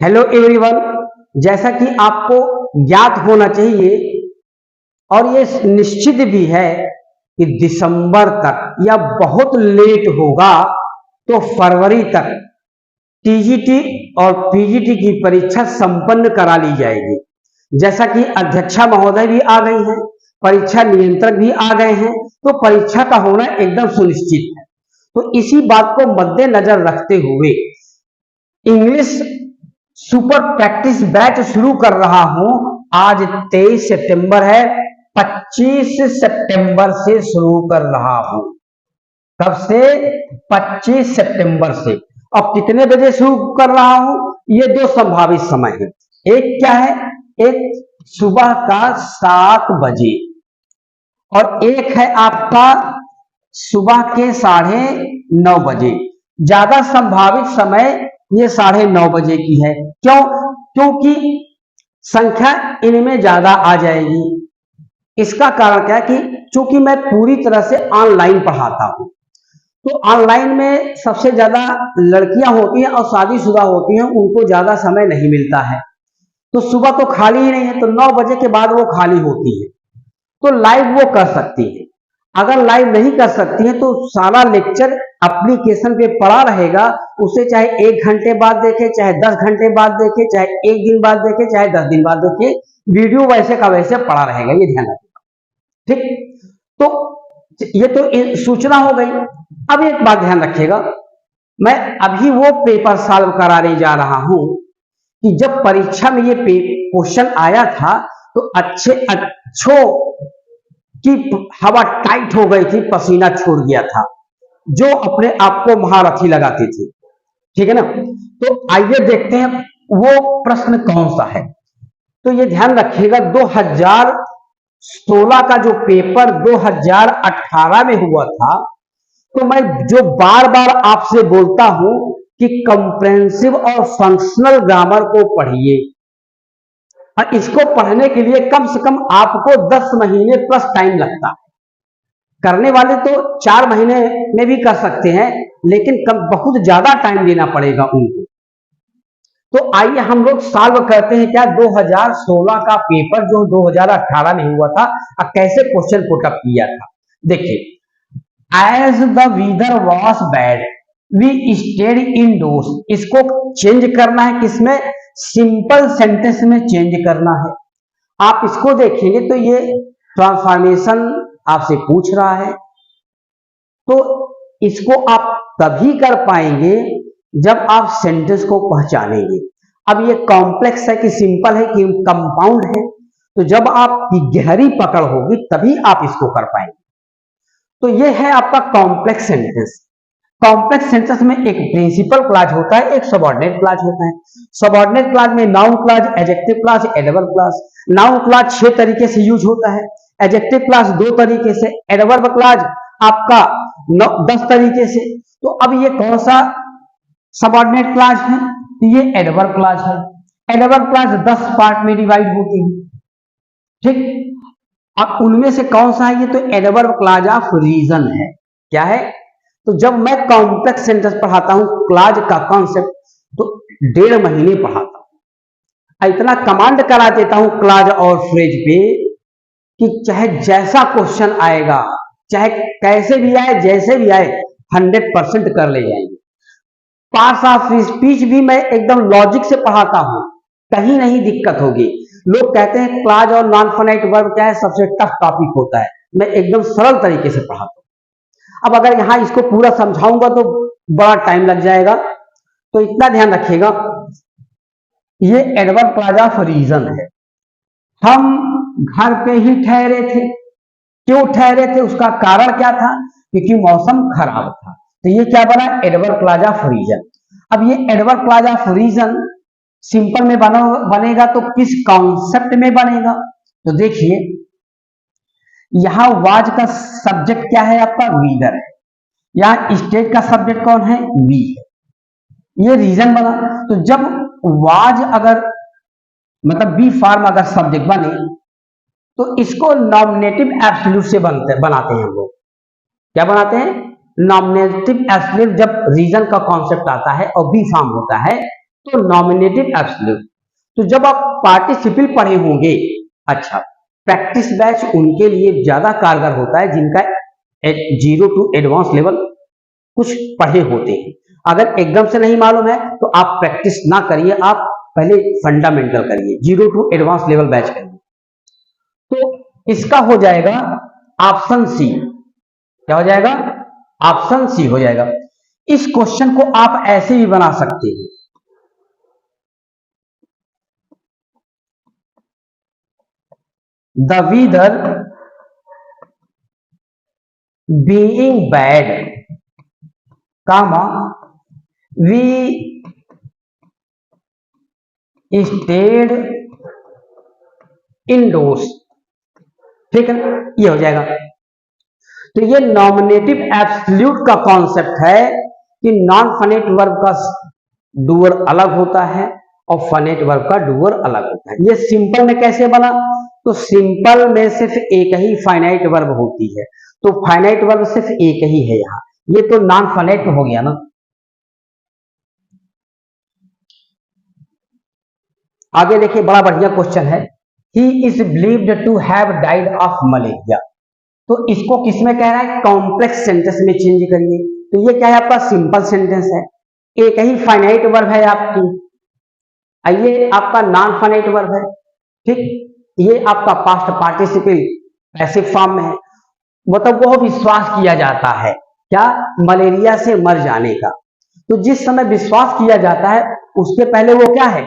Hello everyone. जैसा कि आपको ज्ञात होना चाहिए और ये निश्चित भी है कि दिसंबर तक या बहुत लेट होगा तो फरवरी तक टीजीटी और पीजीटी की परीक्षा संपन्न करा ली जाएगी। जैसा कि अध्यक्षा महोदय भी आ गई हैं, परीक्षा नियंत्रक भी आ गए हैं, तो परीक्षा का होना एकदम सुनिश्चित है। तो इसी बात को मद्देनजर रखते हुए इंग्लिश सुपर प्रैक्टिस बैच शुरू कर रहा हूं। आज 23 सितंबर है, 25 सितंबर से शुरू कर रहा हूं। कब से? 25 सितंबर से। अब कितने बजे शुरू कर रहा हूं? ये दो संभावित समय है। एक क्या है? एक सुबह का 7 बजे और एक है आपका सुबह के 9:30 बजे। ज्यादा संभावित समय ये 9:30 बजे की है। क्यों? क्योंकि संख्या इनमें ज्यादा आ जाएगी। इसका कारण क्या है कि चूंकि मैं पूरी तरह से ऑनलाइन पढ़ाता हूं, तो ऑनलाइन में सबसे ज्यादा लड़कियां होती हैं और शादीशुदा होती हैं, उनको ज्यादा समय नहीं मिलता है। तो सुबह तो खाली ही नहीं है, तो 9 बजे के बाद वो खाली होती है, तो लाइव वो कर सकती है। अगर लाइव नहीं कर सकती है तो सारा लेक्चर एप्लीकेशन पे पड़ा रहेगा। उसे चाहे 1 घंटे बाद देखे, चाहे 10 घंटे बाद देखे, चाहे 1 दिन बाद देखे, चाहे 10 दिन बाद देखे, वीडियो वैसे का वैसे पड़ा रहेगा। ये ध्यान रखिएगा, ठीक? तो ये तो सूचना हो गई। अब एक बात ध्यान रखिएगा, मैं अभी वो पेपर सॉल्व कराने जा रहा हूं कि जब परीक्षा में ये क्वेश्चन आया था तो अच्छों की हवा टाइट हो गई थी, पसीना छूट गया था, जो अपने आप को महारथी लगाती थी। ठीक है ना? तो आइए देखते हैं वो प्रश्न कौन सा है। तो ये ध्यान रखिएगा, 2016 का जो पेपर 2018 में हुआ था, तो मैं जो बार बार आपसे बोलता हूं कि कंप्रेहेंसिव और फंक्शनल ग्रामर को पढ़िए, और इसको पढ़ने के लिए कम से कम आपको 10 महीने प्लस टाइम लगता है। करने वाले तो 4 महीने में भी कर सकते हैं, लेकिन बहुत ज्यादा टाइम देना पड़ेगा उनको। तो आइए हम लोग सॉल्व करते हैं क्या 2016 का पेपर जो 2018 में हुआ था और कैसे क्वेश्चन पुट अप किया था। देखिए, as the weather was bad we stayed indoors, इसको चेंज करना है किसमें? सिंपल सेंटेंस में चेंज करना है। आप इसको देखेंगे तो ये ट्रांसफॉर्मेशन आपसे पूछ रहा है, तो इसको आप तभी कर पाएंगे जब आप सेंटेंस को पहचानेंगे। अब ये कॉम्प्लेक्स है कि सिंपल है कि कंपाउंड है, तो जब आपकी गहरी पकड़ होगी तभी आप इसको कर पाएंगे। तो ये है आपका कॉम्प्लेक्स सेंटेंस। कॉम्प्लेक्स सेंटेंस में एक प्रिंसिपल क्लॉज होता है, एक सबऑर्डिनेट क्लॉज होता है। सबऑर्डिनेट क्लॉज में noun clause, adjective clause, adverb clause. Noun clause 6 तरीके से यूज होता है, एडजेक्टिव क्लॉज 2 तरीके से, एडवर्ब क्लॉज आपका 10 तरीके से। तो अब ये कौन सा सबऑर्डिनेट क्लॉज है? ये एडवर्ब क्लॉज है। एडवर्ब क्लॉज 10 पार्ट में डिवाइड होती है, ठीक? अब उनमें से कौन सा है? ये तो एडवर्ब क्लॉज ऑफ रीजन है। क्या है? तो जब मैं कॉम्प्लेक्स सेंटेंस पढ़ाता हूं, क्लॉज का कॉन्सेप्ट, तो 1.5 महीने पढ़ाता हूं। इतना कमांड करा देता हूं क्लॉज और फ्रेज पे कि चाहे जैसा क्वेश्चन आएगा, चाहे कैसे भी आए, जैसे भी आए, 100% कर ले जाएंगे। पार्ट्स ऑफ स्पीच भी मैं एकदम लॉजिक से पढ़ाता हूं, कहीं नहीं दिक्कत होगी। लोग कहते हैं क्लॉज और नॉन फाइनाइट वर्ब क्या है, सबसे टफ टॉपिक होता है। मैं एकदम सरल तरीके से पढ़ाता हूं। अब अगर यहां इसको पूरा समझाऊंगा तो बड़ा टाइम लग जाएगा, तो इतना ध्यान रखिएगा, ये एडवर्ब क्लॉज ऑफ रीजन है। हम घर पे ही ठहरे थे। क्यों ठहरे थे? उसका कारण क्या था? क्योंकि मौसम खराब था। तो ये क्या बना? Adverb clause of reason. अब ये adverb clause of reason simple में बनेगा तो किस कॉन्सेप्ट में बनेगा? तो देखिए, यहां वाज का सब्जेक्ट क्या है? आपका वीदर है। यहां स्टेट का सब्जेक्ट कौन है? वी है। ये रीजन बना। तो जब वाज अगर मतलब बी फॉर्म अगर सब्जेक्ट बने तो इसको नॉमिनेटिव एब्सोल्यूट से बनाते हैं हम लोग। क्या बनाते हैं? Nominative absolute. जब रीजन का कॉन्सेप्ट आता है और बी फॉर्म होता है तो नॉमिनेटिव एब्सोल्यूट, तो जब आप पार्टिसिपल पढ़े होंगे, अच्छा, प्रैक्टिस बैच उनके लिए ज्यादा कारगर होता है जिनका 0 टू एडवांस लेवल कुछ पढ़े होते हैं। अगर एकदम से नहीं मालूम है तो आप प्रैक्टिस ना करिए, आप पहले फंडामेंटल करिए, 0 टू एडवांस लेवल बैच करिए। तो इसका हो जाएगा ऑप्शन सी। क्या हो जाएगा? ऑप्शन सी हो जाएगा। इस क्वेश्चन को आप ऐसे भी बना सकते हैं, the weather being bad, comma, we stayed indoors। ठीक है, ये हो जाएगा। तो ये नॉमिनेटिव एब्सोल्यूट का कॉन्सेप्ट है कि नॉन फनेट वर्ब का डूअर अलग होता है और फनेट वर्ब का डूअर अलग होता है। ये सिंपल में कैसे बना? तो सिंपल में सिर्फ एक ही फाइनाइट वर्ब होती है, तो फाइनाइट वर्ब सिर्फ एक ही है यहाँ, ये तो नॉन फनेट हो गया ना। आगे देखिए, बड़ा बढ़िया क्वेश्चन है, he is believed to have died of malaria. तो इसको किसमें कह रहा है? कॉम्प्लेक्स सेंटेंस में चेंज करिए। तो ये क्या है? आपका सिंपल सेंटेंस है, एक ही फाइनाइट वर्ब है आपकी, ये आपका नॉन फाइनाइट वर्ब है। ठीक, ये आपका पास्ट पार्टिसिपल पैसिव फॉर्म में है, मतलब वो विश्वास किया जाता है क्या? मलेरिया से मर जाने का। तो जिस समय विश्वास किया जाता है उसके पहले वो क्या है?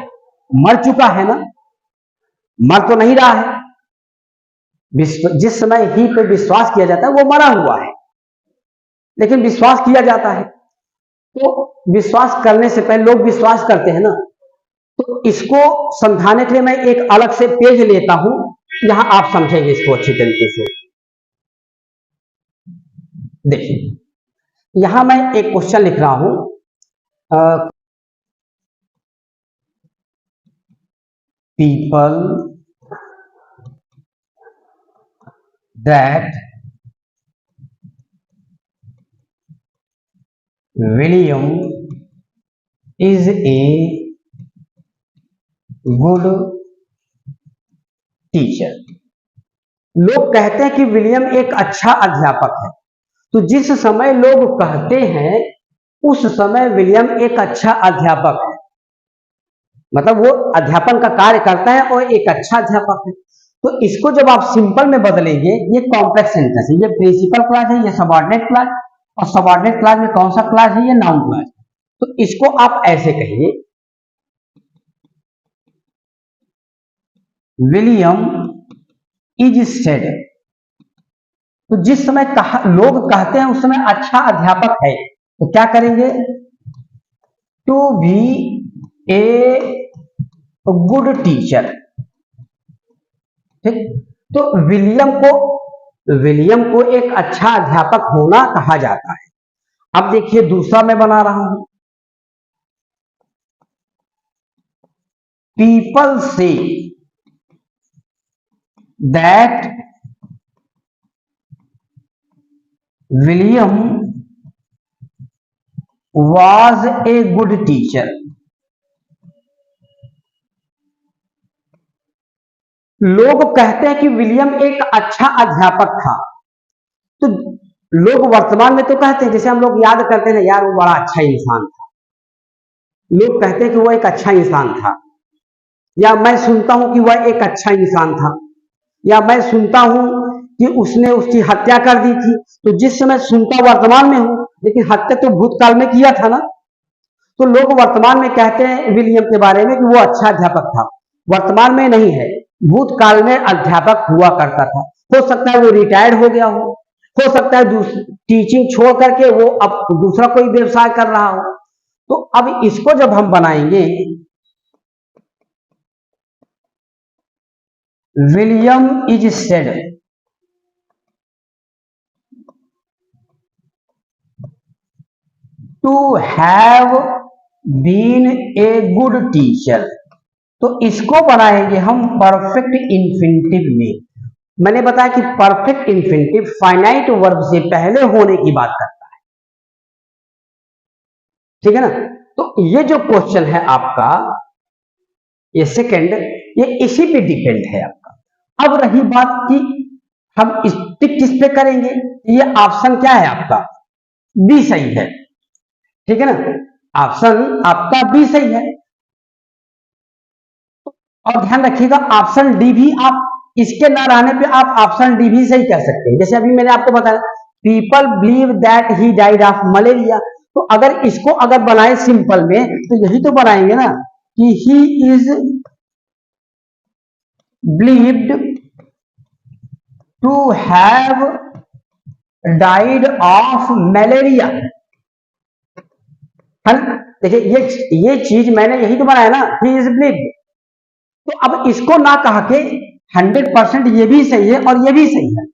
मर चुका है ना, मर तो नहीं रहा है। जिस समय ही पे विश्वास किया जाता है वो मरा हुआ है, लेकिन विश्वास किया जाता है। तो विश्वास करने से पहले लोग विश्वास करते हैं ना, तो इसको समझाने के लिए मैं एक अलग से पेज लेता हूं, यहां आप समझेंगे इसको अच्छी तरीके से। देखिए, यहां मैं एक क्वेश्चन लिख रहा हूं, people that William is a good teacher. लोग कहते हैं कि विलियम एक अच्छा अध्यापक है। तो जिस समय लोग कहते हैं उस समय विलियम एक अच्छा अध्यापक है, मतलब वो अध्यापन का कार्य करता है और एक अच्छा अध्यापक है। तो इसको जब आप सिंपल में बदलेंगे, ये कॉम्प्लेक्स सेंटेंस है, ये प्रिंसिपल क्लॉज है, ये सबऑर्डिनेट क्लॉज, और सबऑर्डिनेट क्लॉज में कौन सा क्लॉज है? ये नाउन क्लॉज। तो इसको आप ऐसे कहिए, विलियम इज सेड। तो जिस समय लोग कहते हैं उस समय अच्छा अध्यापक है, तो क्या करेंगे? To be a good teacher. ठीक, तो विलियम को एक अच्छा अध्यापक होना कहा जाता है। अब देखिए, दूसरा मैं बना रहा हूं, people say that William was a good teacher। लोग कहते हैं कि विलियम एक अच्छा अध्यापक था। तो लोग वर्तमान में तो कहते हैं, जैसे हम लोग याद करते हैं यार वो बड़ा अच्छा इंसान था, लोग कहते हैं कि वो एक अच्छा इंसान था, या मैं सुनता हूं कि वह एक अच्छा इंसान था, या मैं सुनता हूं कि उसने उसकी हत्या कर दी थी। तो जिस समय सुनता वर्तमान में हूं, लेकिन हत्या तो भूतकाल में किया था ना। तो लोग वर्तमान में कहते हैं विलियम के बारे में कि वो अच्छा अध्यापक था, वर्तमान में नहीं है, भूतकाल में अध्यापक हुआ करता था। हो सकता है वो रिटायर्ड हो गया हो सकता है टीचिंग छोड़ करके वो अब दूसरा कोई व्यवसाय कर रहा हो। तो अब इसको जब हम बनाएंगे, William is said to have been a good teacher. तो इसको बनाएंगे हम परफेक्ट इंफिनिटिव में। मैंने बताया कि परफेक्ट इंफिनिटिव फाइनाइट वर्ब से पहले होने की बात करता है, ठीक है ना। तो ये जो क्वेश्चन है आपका, ये सेकंड, ये इसी पे डिपेंड है आपका। अब रही बात कि हम टिक किस पे करेंगे, ये ऑप्शन क्या है आपका, बी सही है, ठीक है ना, ऑप्शन आपका बी सही है। और ध्यान रखिएगा ऑप्शन डी भी आप, इसके ना रहने पे आप ऑप्शन डी भी सही कर सकते हैं। जैसे अभी मैंने आपको बताया people believe that he died of malaria, तो अगर इसको अगर बनाए सिंपल में तो यही तो बनाएंगे ना कि he is believed to have died of malaria है ना। देखिए ये चीज मैंने यही तो बनाया ना, ही इज बिलीव्ड। तो अब इसको ना कहा के 100% ये भी सही है और ये भी सही है,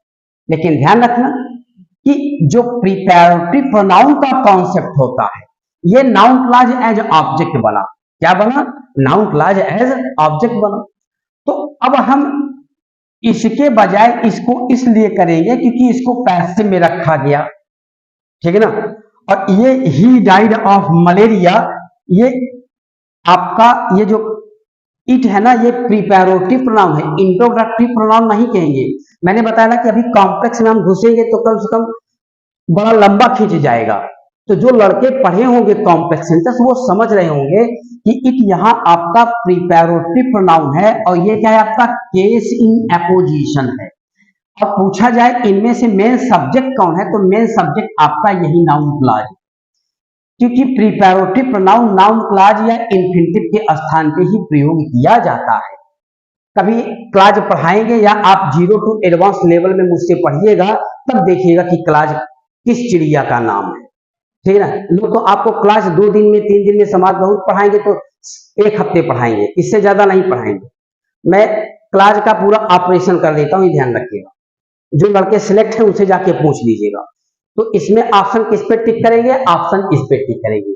लेकिन ध्यान रखना कि जो प्रीपैरेटरी प्रोनाउन का कॉन्सेप्ट होता है, ये नाउन क्लॉज एज ऑब्जेक्ट बना, क्या बना, नाउन क्लॉज एज ऑब्जेक्ट बना। तो अब हम इसके बजाय इसको इसलिए करेंगे क्योंकि इसको पैसिव में रखा गया, ठीक है ना। और ये ही डाइड ऑफ मलेरिया, ये आपका ये जो इट है ना, ये प्रीपैरेटिव प्रोनाउन है, इंट्रोडक्टिव प्रोनाउन नहीं कहेंगे। मैंने बताया ना कि अभी कॉम्प्लेक्स में हम घुसेंगे तो कम से कम बड़ा लंबा खींच जाएगा। तो जो लड़के पढ़े होंगे कॉम्प्लेक्स सेंटेंस वो समझ रहे होंगे कि इट यहाँ आपका प्रीपैरेटिव प्रोनाउन है और ये क्या है आपका केस इन एपोजिशन है। अब पूछा जाए इनमें से मेन सब्जेक्ट कौन है, तो मेन सब्जेक्ट आपका यही नाउन क्लॉज, क्योंकि प्रीपैरेटिव प्रोनाउन नाउन क्लॉज या इन्फिनिटिव के स्थान पे ही प्रयोग किया जाता है। कभी क्लॉज पढ़ाएंगे या आप 0 टू एडवांस लेवल में मुझसे पढ़िएगा तब देखिएगा कि क्लॉज किस चिड़िया का नाम है, ठीक है ना। लोग तो आपको क्लास 2 दिन में 3 दिन में समाज बहुत पढ़ाएंगे तो 1 हफ्ते पढ़ाएंगे, इससे ज्यादा नहीं पढ़ाएंगे। मैं क्लास का पूरा ऑपरेशन कर देता हूं, ये ध्यान रखिएगा। जो लड़के सिलेक्ट हैं उनसे जाके पूछ लीजिएगा। तो इसमें ऑप्शन किस पे टिक करेंगे, ऑप्शन इस पे टिक करेंगे,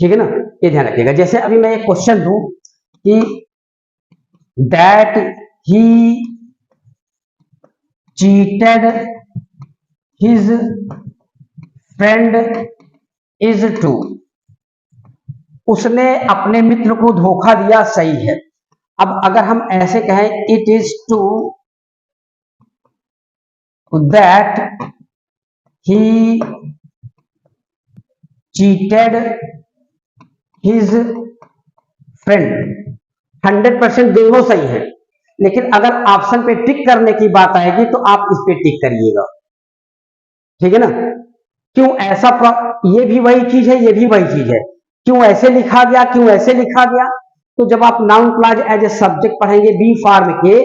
ठीक है ना, ये ध्यान रखिएगा। जैसे अभी मैं एक क्वेश्चन दूं कि that he cheated his friend is true, उसने अपने मित्र को धोखा दिया, सही है। अब अगर हम ऐसे कहें it is true that he cheated his friend, 100% दोनों सही है, लेकिन अगर ऑप्शन पे टिक करने की बात आएगी तो आप इस पे टिक करिएगा, ठीक है ना। क्यों ऐसा, ये भी वही चीज है, ये भी वही चीज है, क्यों ऐसे लिखा गया, क्यों ऐसे लिखा गया। तो जब आप noun clause as a subject पढ़ेंगे बी फॉर्म के,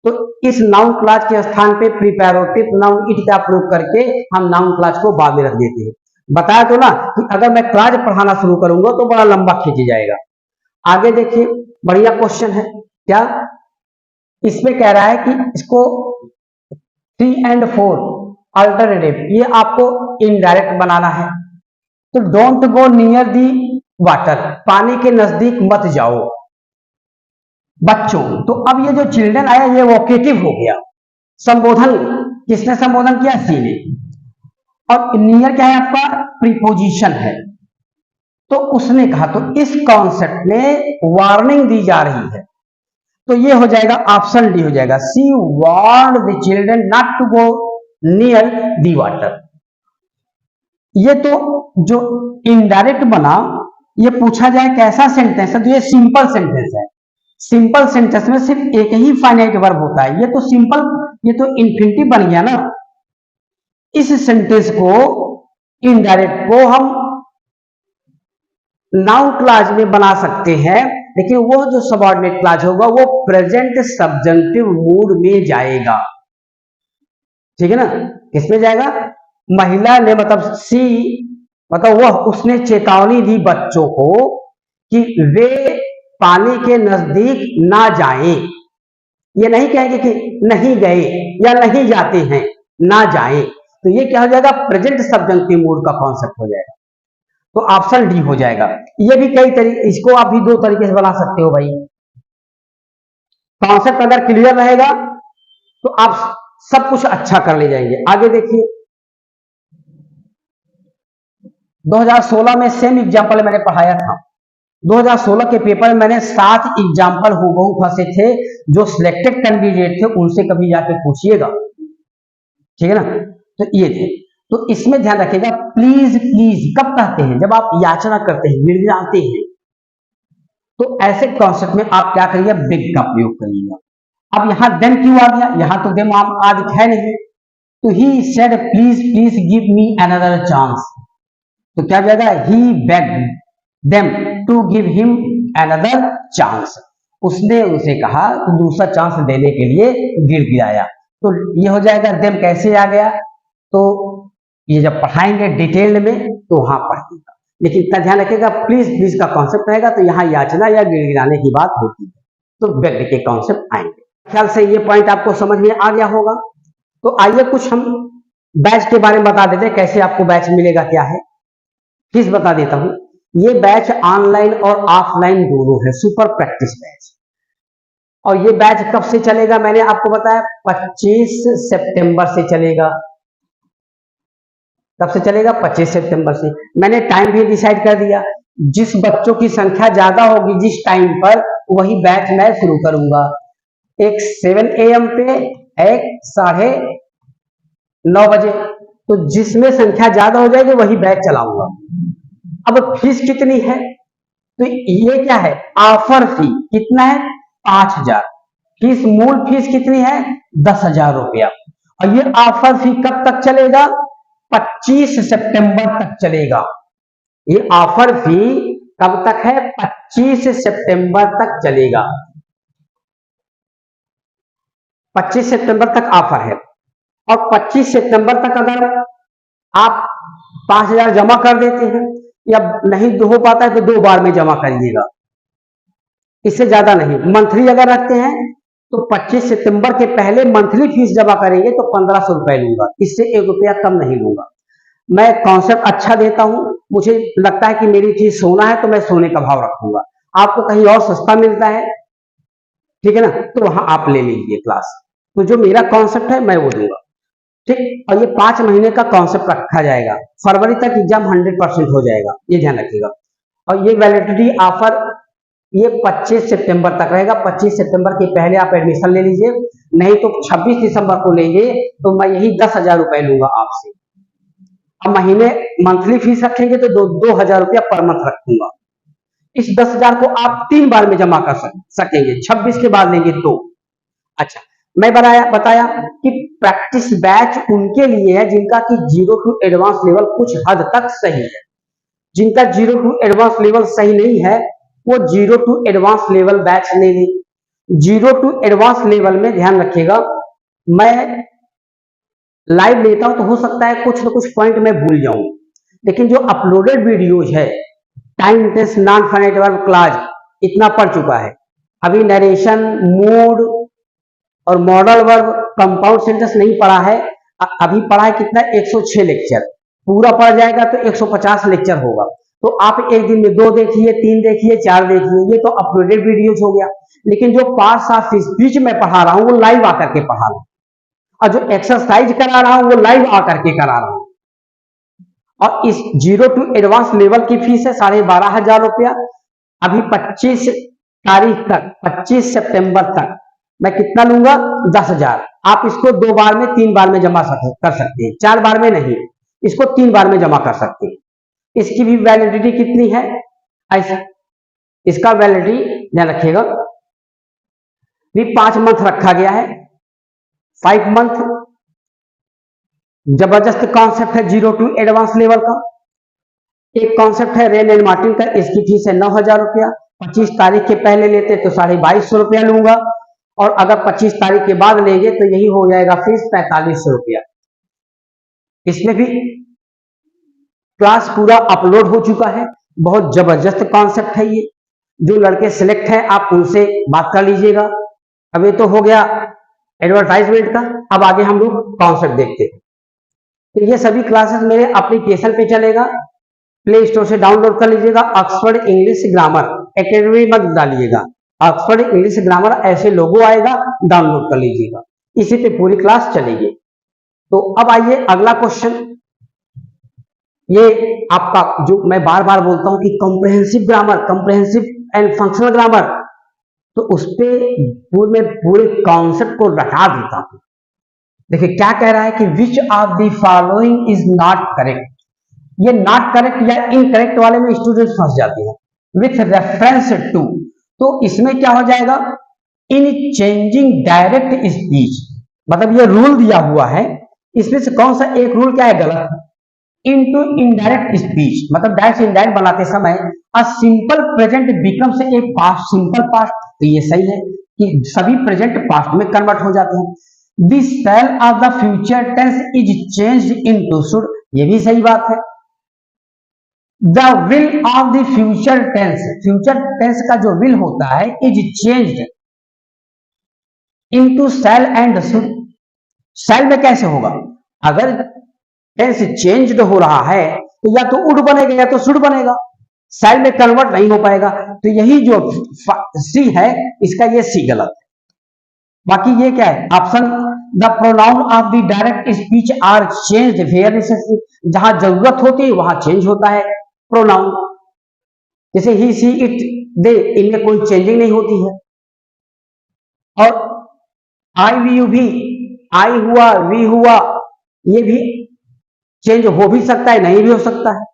तो इस नाउन क्लॉज के स्थान पे प्रीपैरेटिव नाउन इट का प्रयोग करके हम नाउन क्लॉज को बाद में रख देते हैं। बताया तो ना कि अगर मैं क्लॉज पढ़ाना शुरू करूंगा तो बड़ा लंबा खींच जाएगा। आगे देखिए, बढ़िया क्वेश्चन है, क्या इसमें कह रहा है कि इसको 3 and 4 अल्टरनेटिव, ये आपको इनडायरेक्ट बनाना है। तो don't go near the water, पानी के नजदीक मत जाओ बच्चों। तो अब ये जो चिल्ड्रन आया ये वोकेटिव हो गया, संबोधन किसने संबोधन किया, सी ने। और नियर क्या है आपका, प्रीपोजिशन है। तो उसने कहा, तो इस कॉन्सेप्ट में वार्निंग दी जा रही है, तो ये हो जाएगा ऑप्शन डी हो जाएगा, she warn the children not to go near the water. ये तो जो इनडायरेक्ट बना, ये पूछा जाए कैसा सेंटेंस है, तो ये सिंपल सेंटेंस है। सिंपल सेंटेंस में सिर्फ एक ही फाइनाइट वर्ब होता है, ये तो सिंपल, ये तो इन्फिनिटिव बन गया ना। इस सेंटेंस को इनडायरेक्ट को हम नाउन क्लॉज में बना सकते हैं, लेकिन वो जो सबऑर्डिनेट क्लॉज होगा वो प्रेजेंट सब्जेक्टिव मूड में जाएगा, ठीक है ना। किसमें जाएगा, महिला ने, मतलब सी, मतलब वह, उसने चेतावनी दी बच्चों को कि वे पानी के नजदीक ना जाएं। ये नहीं कहेंगे कि नहीं गए या नहीं जाते हैं, ना जाएं। तो ये क्या हो जाएगा, प्रेजेंट सब्जेक्टिव मूड का कॉन्सेप्ट हो जाएगा। तो ऑप्शन डी हो जाएगा। ये भी कई तरीके, इसको आप भी 2 तरीके से बना सकते हो भाई। कॉन्सेप्ट अगर क्लियर रहेगा तो आप सब कुछ अच्छा कर ले जाएंगे। आगे देखिए, 2016 में सेम एग्जाम्पल मैंने पढ़ाया था। 2016 के पेपर में मैंने 7 एग्जाम्पल हूबहू फंसे थे, जो सिलेक्टेड कैंडिडेट थे उनसे कभी जाके पूछिएगा, ठीक है ना। तो ये थे, तो इसमें ध्यान रखिएगा, प्लीज प्लीज कब कहते हैं, जब आप याचना करते हैं, गिड़गिड़ाते हैं, तो ऐसे कॉन्सेप्ट में आप क्या करिएगा, बिग का प्रयोग करिएगा। अब यहां देन क्यों आ गया, यहां तो देम आज है नहीं, तो he said please please give me another chance, तो क्या जाएगा, he begged them to give him another chance, उसने उसे कहा तो दूसरा चांस देने के लिए गिड़गिड़ाया। तो ये हो जाएगा देम कैसे आ गया, तो ये जब पढ़ाएंगे डिटेल में तो वहां पढ़िएगा, लेकिन इतना ध्यान रखिएगा प्लीज प्लीज का कॉन्सेप्ट रहेगा तो यहाँ याचना या गिड़गिड़ाने की बात होती है, तो बेग्ड के कॉन्सेप्ट आएंगे। ख्याल से ये पॉइंट आपको समझ में आ गया होगा। तो आइए कुछ हम बैच के बारे में बता देते हैं, कैसे आपको बैच मिलेगा, क्या है फीस बता देता हूं। ये बैच ऑनलाइन और ऑफलाइन दोनों है, सुपर प्रैक्टिस बैच। और ये बैच कब से चलेगा, मैंने आपको बताया 25 सितंबर से चलेगा। कब से चलेगा, 25 सितंबर से। मैंने टाइम भी डिसाइड कर दिया, जिस बच्चों की संख्या ज्यादा होगी जिस टाइम पर, वही बैच मैं शुरू करूंगा। एक 7 AM पे, एक 9:30 बजे, तो जिसमें संख्या ज्यादा हो जाएगी वही बैच चलाऊंगा। अब फीस कितनी है, तो ये क्या है, ऑफर फी कितना है, 5000। फीस मूल फीस कितनी है, 10,000 रुपया। और ये ऑफर फी कब तक चलेगा, 25 सितंबर तक चलेगा। ये ऑफर फी कब तक है, 25 सितंबर तक चलेगा। 25 सितंबर तक ऑफर है, और 25 सितंबर तक अगर आप 5000 जमा कर देते हैं, या नहीं हो पाता है तो 2 बार में जमा करिएगा, इससे ज्यादा नहीं। मंथली अगर रखते हैं तो 25 सितंबर के पहले मंथली फीस जमा करेंगे तो 1500 रुपए लूंगा, इससे 1 रुपया कम नहीं लूंगा। मैं कॉन्सेप्ट अच्छा देता हूं, मुझे लगता है कि मेरी चीज सोना है तो मैं सोने का भाव रखूंगा। आपको कहीं और सस्ता मिलता है, ठीक है ना, तो वहां आप ले लीजिए क्लास। तो जो मेरा कॉन्सेप्ट है मैं वो दूंगा, ठीक। और ये 5 महीने का कॉन्सेप्ट रखा जाएगा, फरवरी तक एग्जाम 100% हो जाएगा, ये ध्यान रखिएगा। और ये वैलिडिटी ऑफर ये 25 सितंबर तक रहेगा। 25 सितंबर के पहले आप एडमिशन ले लीजिए, नहीं तो 26 दिसंबर को लेंगे तो मैं यही 10,000 रुपए लूंगा आपसे। अब महीने मंथली फीस रखेंगे तो 2,000 रुपया पर मंथ रखूंगा। इस 10,000 को आप 3 बार में जमा कर सकेंगे, 26 के बाद लेंगे तो। अच्छा, मैं बताया कि प्रैक्टिस बैच उनके लिए है जिनका कि 0 टू एडवांस लेवल कुछ हद तक सही है। जिनका 0 टू एडवांस लेवल सही नहीं है वो 0 टू एडवांस लेवल बैच ले ले। 0 टू एडवांस लेवल में ध्यान रखिएगा, मैं लाइव लेता हूं तो हो सकता है कुछ ना कुछ पॉइंट मैं भूल जाऊं, लेकिन जो अपलोडेड वीडियोज है, time test, non finite verb, class, इतना पढ़ चुका है। अभी नरेशन, मूड और मॉडल वर्ब, कंपाउंड सेंटेंस नहीं पढ़ा है। अभी पढ़ा है कितना, 106 लेक्चर। पूरा पढ़ जाएगा तो 150 लेक्चर होगा। तो आप एक दिन में 2 देखिए, 3 देखिए, 4 देखिए, ये तो अपलोडेड वीडियोज हो गया। लेकिन जो पार्ट्स ऑफ स्पीच में पढ़ा रहा हूं वो लाइव आकर के पढ़ा रहा हूं, और जो एक्सरसाइज करा रहा हूं वो लाइव आकर के करा रहा हूं। और इस 0 टू एडवांस लेवल की फीस है 12,500 रुपया। अभी 25 तारीख तक, 25 सितंबर तक मैं कितना लूंगा, 10,000। आप इसको 2 बार में, 3 बार में जमा कर सकते हैं, 4 बार में नहीं, इसको 3 बार में जमा कर सकते हैं। इसकी भी वैलिडिटी कितनी है, ऐसा इसका वैलिडिटी ध्यान रखिएगा भी 5 मंथ रखा गया है, 5 मंथ। जबरदस्त कॉन्सेप्ट है 0 टू एडवांस लेवल का। एक कॉन्सेप्ट है रेन एंड मार्टिन का, इसकी फीस है 9,000 रुपया। 25 तारीख के पहले लेते तो 2250 रुपया लूंगा, और अगर 25 तारीख के बाद लेंगे तो यही हो जाएगा फीस 4500 रुपया। इसमें भी क्लास पूरा अपलोड हो चुका है, बहुत जबरदस्त कॉन्सेप्ट है ये। जो लड़के सिलेक्ट हैं आप उनसे बात कर लीजिएगा। अब ये तो हो गया एडवर्टाइजमेंट का, अब आगे हम लोग कॉन्सेप्ट देखते हैं। तो ये सभी क्लासेस मेरे एप्लीकेशन पे चलेगा, प्ले स्टोर से डाउनलोड कर लीजिएगा। ऑक्सफोर्ड इंग्लिश ग्रामर एकेडमी मत डालिएगा, ऑक्सफोर्ड इंग्लिश ग्रामर ऐसे लोगो आएगा, डाउनलोड कर लीजिएगा, इसी पे पूरी क्लास चलेगी। तो अब आइए अगला क्वेश्चन, ये आपका जो मैं बार बार बोलता हूं कि comprehensive grammar, comprehensive and functional grammar, तो उस पे पूरे पूरे कॉन्सेप्ट को रटा देता हूं। देखिए क्या कह रहा है कि विच of the following is not correct. ये नॉट करेक्ट या इनकरेक्ट वाले में स्टूडेंट्स फंस जाते हैं। विथ रेफरेंस टू, तो इसमें क्या हो जाएगा, इन चेंजिंग डायरेक्ट स्पीच, मतलब ये रूल दिया हुआ है, इसमें से कौन सा एक रूल क्या है गलत है। इनटू इनडायरेक्ट स्पीच, मतलब डायरेक्ट इनडायरेक्ट बनाते समय a simple present becomes a past simple past, तो ये सही है कि सभी प्रेजेंट पास्ट में कन्वर्ट हो जाते हैं। The spell of the future tense is changed into should, ये भी सही बात है। The will of the future tense का जो विल होता है is changed into shall and should. Shall में कैसे होगा, अगर टेंस चेंज्ड हो रहा है तो या तो उड बनेगा या तो शुड बनेगा, शैल में कन्वर्ट नहीं हो पाएगा। तो यही जो सी है इसका ये सी गलत है। बाकी ये क्या है option, the pronoun of the direct speech are changed where necessary, जहां जरूरत होती है वहां चेंज होता है प्रोनाउन, जैसे ही सी इट दे, इनमें कोई चेंजिंग नहीं होती है। और आई वी यू भी, आई हुआ वी हुआ, ये भी चेंज हो भी सकता है नहीं भी हो सकता है।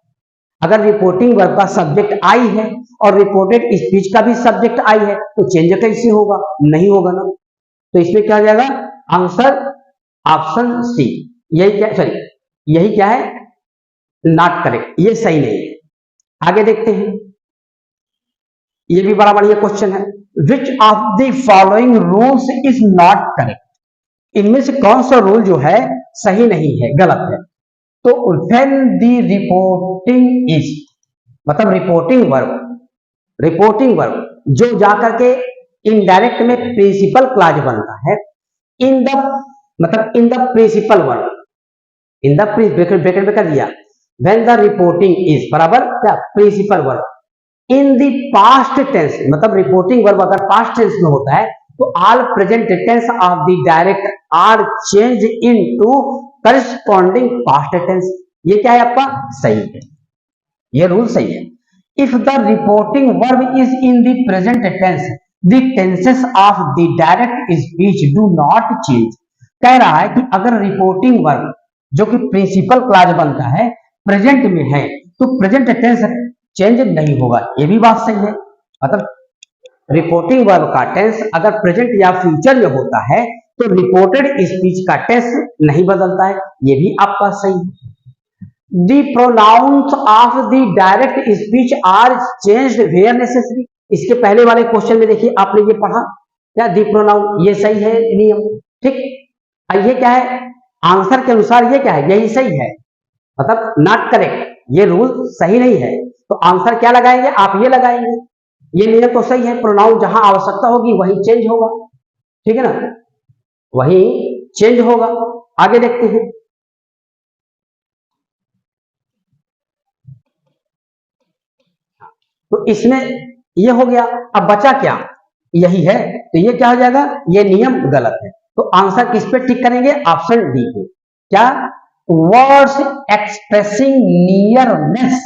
अगर रिपोर्टिंग वर्ब का सब्जेक्ट आई है और रिपोर्टेड स्पीच का भी सब्जेक्ट आई है तो चेंज कैसे होगा, नहीं होगा ना। तो इसमें क्या हो जाएगा आंसर ऑप्शन सी, यही क्या, सॉरी यही क्या है नॉट करेक्ट, ये सही नहीं है। आगे देखते हैं, ये भी बड़ा बढ़िया क्वेश्चन है। विच of the following rules is not correct, इनमें से कौन सा रूल जो है सही नहीं है, गलत है। तो व्हेन द रिपोर्टिंग इज, मतलब रिपोर्टिंग वर्ब जो जाकर के इनडायरेक्ट में प्रिंसिपल क्लॉज बनता है, इन द, मतलब in the principal verb, in the bracket में कर दिया, व्हेन द रिपोर्टिंग इज बराबर क्या principal verb in the past tense, मतलब रिपोर्टिंग वर्ब अगर पास्ट टेंस में होता है तो all present tense of the direct are change into corresponding past tense. ये क्या है आपका सही है, ये रूल सही है। If the reporting verb is in the present tense the tenses of the direct speech do not change. कह रहा है कि अगर रिपोर्टिंग वर्ब जो कि प्रिंसिपल क्लॉज बनता है प्रेजेंट में है तो प्रेजेंट टेंस चेंज नहीं होगा, ये भी बात सही है। मतलब रिपोर्टिंग वर्ब का टेंस अगर प्रेजेंट या फ्यूचर में होता है तो रिपोर्टेड स्पीच का टेंस नहीं बदलता है, ये भी आपका सही है। The pronouns of the direct speech are changed where necessary, इसके पहले वाले क्वेश्चन में देखिए आपने ये पढ़ा क्या, द प्रोनाउन, ये सही है नियम, ठीक। ये क्या है आंसर के अनुसार, ये क्या है यही सही है, मतलब नॉट करेक्ट, ये रूल सही नहीं है। तो आंसर क्या लगाएंगे आप, ये लगाएंगे, ये नियम तो सही है, प्रोनाउन जहां आवश्यकता होगी वहीं चेंज होगा, ठीक है ना, वहीं चेंज होगा। आगे देखते हैं, तो इसमें ये हो गया, अब बचा क्या, यही है, तो ये क्या हो जाएगा, ये नियम गलत है। तो आंसर किस पे टिक करेंगे, ऑप्शन डी पे, क्या, words expressing nearness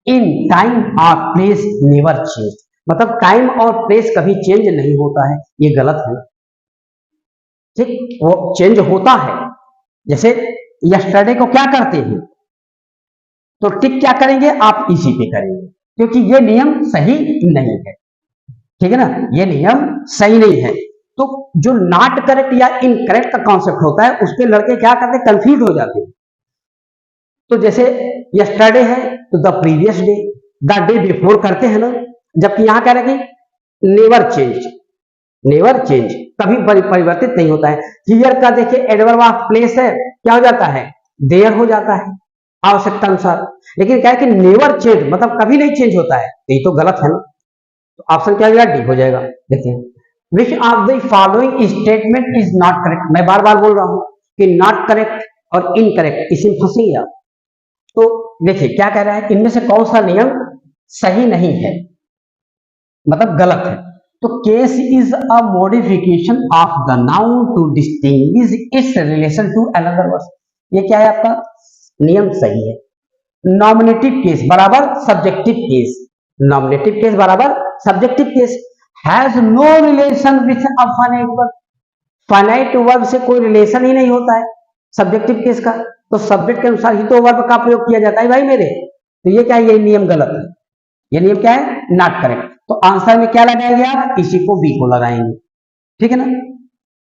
in time और प्लेस नेवर चेंज, मतलब टाइम और प्लेस कभी चेंज नहीं होता है, ये गलत है, ठीक, वो चेंज होता है। जैसे यस्टरडे को क्या करते हैं, तो टिक क्या करेंगे आप, इसी पे करेंगे, क्योंकि ये नियम सही नहीं है, ठीक है ना, ये नियम सही नहीं है। तो जो नॉट करेक्ट या इनकरेक्ट का कॉन्सेप्ट होता है उस पे लड़के क्या करते हैं, कंफ्यूज हो जाते हैं। तो जैसे यस्टरडे है तो the previous day, the day before करते हैं ना, जबकि यहां कह रहे कि नेवर चेंज, नेवर चेंज कभी परिवर्तित नहीं होता है। हियर का देखिए एडवर्ब ऑफ प्लेस है, क्या हो जाता है, देयर हो जाता है आवश्यकता अनुसार, लेकिन क्या है कि नेवर चेंज मतलब कभी नहीं चेंज होता है, तो ये तो गलत है ना। तो ऑप्शन क्या हो जाएगा, डी हो जाएगा। देखिए विच of the following statement is not correct, मैं बार बार बोल रहा हूं कि नॉट करेक्ट और इनकरेक्ट इसमें फंसेंगे आप। तो देखिए क्या कह रहा है, इनमें से कौन सा नियम सही नहीं है, मतलब गलत है। तो case is a modification of the noun to distinguish its relation to another word, ये क्या है आपका नियम सही है। नॉमिनेटिव केस बराबर सब्जेक्टिव केस, नॉमिनेटिव केस बराबर subjective case, has no relation with a finite verb, finite verb से कोई रिलेशन ही नहीं होता है सब्जेक्टिव केस का, तो सब्जेक्ट के अनुसार ही तो वर्ब का प्रयोग किया जाता है भाई मेरे। तो ये क्या है, ये नियम गलत है, ये नियम क्या है, नॉट करेक्ट। तो आंसर में क्या लगाएंगे आप, इसी को बी को लगाएंगे, ठीक है ना।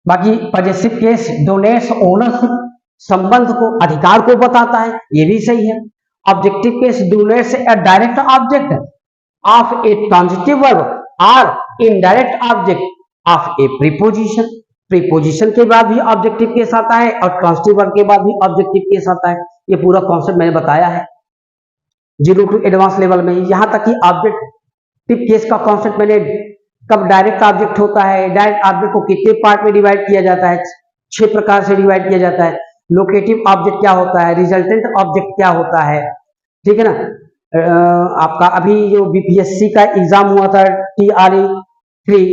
बाकी पॉजेसिव केस डोनेट्स ओनरशिप, संबंध को, अधिकार को बताता है, ये भी सही है। Objective case denotes a direct object of a transitive verb और indirect object of a preposition, preposition के बाद भी ऑब्जेक्टिव केस आता है और ट्रांजिटिव वर्ब के बाद भी ऑब्जेक्टिव केस आता है। ये पूरा कॉन्सेप्ट मैंने बताया है 0 टू एडवांस लेवल में, यहां तक कि ऑब्जेक्टिव केस का कॉन्सेप्ट मैंने, कब डायरेक्ट ऑब्जेक्ट होता है, डायरेक्ट ऑब्जेक्ट को कितने पार्ट में डिवाइड किया जाता है, 6 प्रकार से डिवाइड किया जाता है, लोकेटिव ऑब्जेक्ट क्या होता है, रिजल्टेंट ऑब्जेक्ट क्या होता है, ठीक है ना। आपका अभी जो बीपीएससी का एग्जाम हुआ था TRE 3,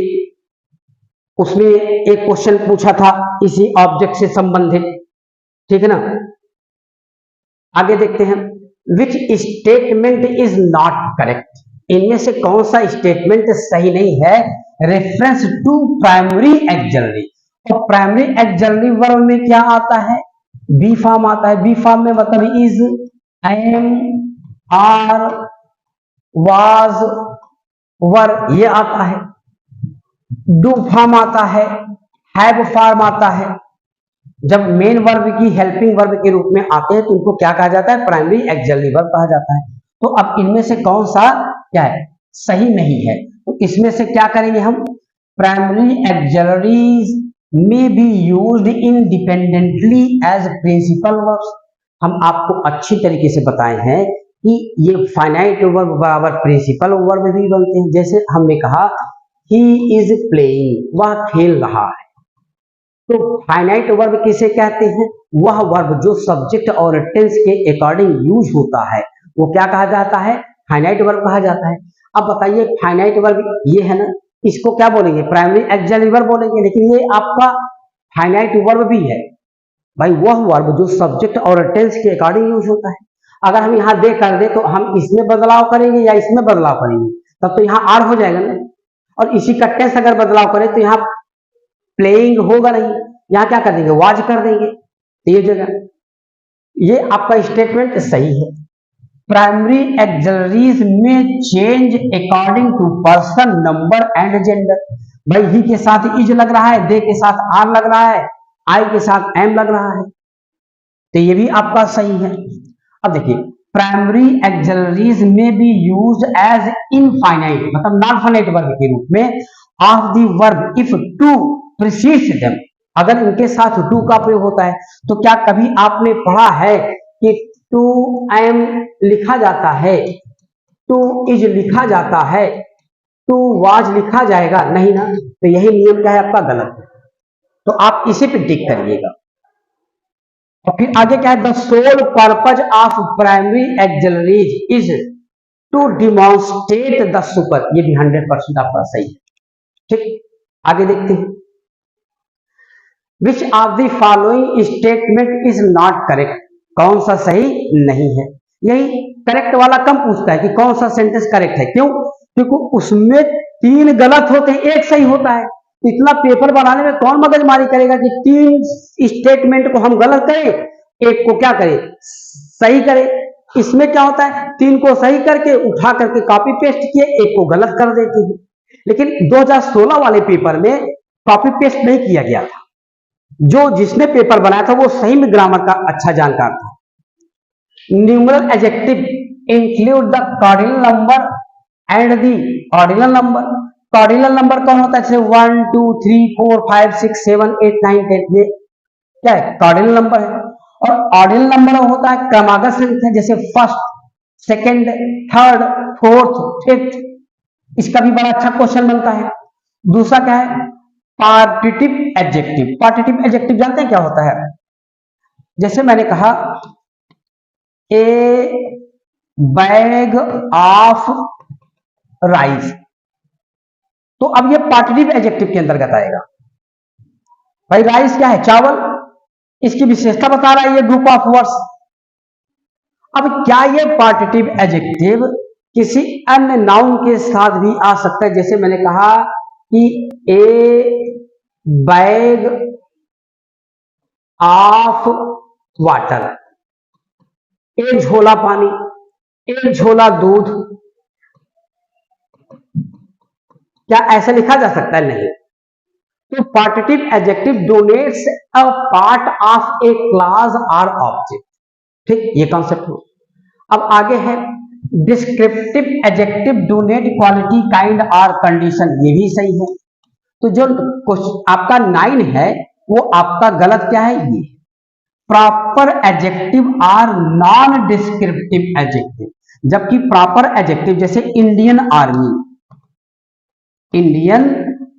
उसमें एक क्वेश्चन पूछा था इसी ऑब्जेक्ट से संबंधित, ठीक है ना। आगे देखते हैं, which statement is not correct, इनमें से कौन सा स्टेटमेंट सही नहीं है, रेफरेंस टू प्राइमरी एक्सिलरी। तो प्राइमरी एक्सिलरी वर्ब में क्या आता है, बी फॉर्म आता है, बी फॉर्म में मतलब इज, एम, आर, वाज, वर ये आता है, डू फॉर्म आता है, हैव फॉर्म आता है। जब मेन वर्ब की हेल्पिंग वर्ब के रूप में आते हैं तो उनको क्या कहा जाता है, प्राइमरी एक्सिलरी वर्ब कहा जाता है। तो अब इनमें से कौन सा क्या है, सही नहीं है, तो इसमें से क्या करेंगे हम, primary auxiliaries may be used independently as principal verbs. हम आपको अच्छी तरीके से बताए हैं कि ये फाइनाइट वर्ब बराबर प्रिंसिपल वर्ब भी बनते हैं। जैसे हमने कहा ही इज प्लेइंग, वह खेल रहा है, तो फाइनाइट वर्ब किसे कहते हैं, वह वर्ब जो सब्जेक्ट और टेंस के अकॉर्डिंग यूज होता है वो क्या कहा जाता है, फाइनाइट वर्ब कहा जाता है। अब बताइए फाइनाइट वर्ब ये है ना, इसको क्या बोलेंगे, प्राइमरी एक्सिलरी वर्ब बोलेंगे, लेकिन ये आपका फाइनाइट वर्ब भी है भाई, वह वर्ब जो सब्जेक्ट और टेंस के अकॉर्डिंग यूज होता है। अगर हम यहाँ दे कर दे तो हम इसमें बदलाव करेंगे या इसमें बदलाव करेंगे, तब तो यहाँ आर हो जाएगा ना, और इसी का टेंस अगर बदलाव करें तो यहाँ प्लेइंग होगा नहीं, यहां क्या कर देंगे, वाज कर देंगे, तो ये जगह, ये आपका स्टेटमेंट सही है। Primary auxiliaries may change according to person, number and gender. भाई ही के साथ इज लग रहा है, दे के साथ आर लग रहा है, आई के साथ एम लग रहा है, तो ये भी आपका सही है। अब देखिए primary auxiliaries may be used as infinite, मतलब नॉन फाइनाइट वर्ब के रूप में, of the verb if two precedes them, अगर इनके साथ टू का प्रयोग होता है। तो क्या कभी आपने पढ़ा है कि टू एम लिखा जाता है, टू इज लिखा जाता है, टू वाज लिखा जाएगा, नहीं ना। तो यही नियम क्या है आपका, गलत है, तो आप इसी पे टिक करिएगा। और फिर आगे क्या है, the sole purpose of primary auxiliaries is to demonstrate the super, ये भी 100% आपका सही है, ठीक। आगे देखते हैं, which of the following statement is not correct, कौन सा सही नहीं है। यही करेक्ट वाला कम पूछता है कि कौन सा सेंटेंस करेक्ट है, क्यों, क्योंकि उसमें 3 गलत होते हैं, एक सही होता है। इतना पेपर बनाने में कौन मगजमारी करेगा कि 3 स्टेटमेंट को हम गलत करें, एक को क्या करें, सही करें। इसमें क्या होता है, 3 को सही करके उठा करके कॉपी पेस्ट किए, एक को गलत कर देते हैं। लेकिन 2016 वाले पेपर में कॉपी पेस्ट नहीं किया गया था, जो जिसने पेपर बनाया था वो सही में ग्रामर का अच्छा जानकार था। Numeral adjective include the cardinal number and the ordinal number. Cardinal number कौन होता है, जैसे 1 2 3 4 5 6 7 8 9 10, ये क्या है, कार्डिनल नंबर है। और ऑर्डिनल नंबर होता है क्रमागत संख्या, जैसे first, second, third, fourth, fifth. इसका भी बड़ा अच्छा क्वेश्चन बनता है। दूसरा क्या है, पार्टिटिव एडजेक्टिव। पार्टिटिव एडजेक्टिव जानते हैं क्या होता है, जैसे मैंने कहा ए बैग ऑफ राइस, तो अब ये पार्टिटिव एडजेक्टिव के अंतर्गत आएगा। भाई राइस क्या है, चावल, इसकी विशेषता बता रहा है ये ग्रुप ऑफ वर्ड्स। अब क्या ये पार्टिटिव एडजेक्टिव किसी अन्य नाउन के साथ भी आ सकता है? जैसे मैंने कहा कि ए बैग ऑफ वाटर, एक झोला पानी, एक झोला दूध, क्या ऐसा लिखा जा सकता है? नहीं। तो partitive adjective denotes a part of a class और ऑब्जेक्ट। ठीक, ये कॉन्सेप्ट हो। अब आगे है descriptive adjective denote quality kind और कंडीशन, ये भी सही है। तो जो आपका 9 है वो आपका गलत क्या है? ये proper adjective are non descriptive adjective, जबकि प्रॉपर एडजेक्टिव जैसे इंडियन आर्मी, इंडियन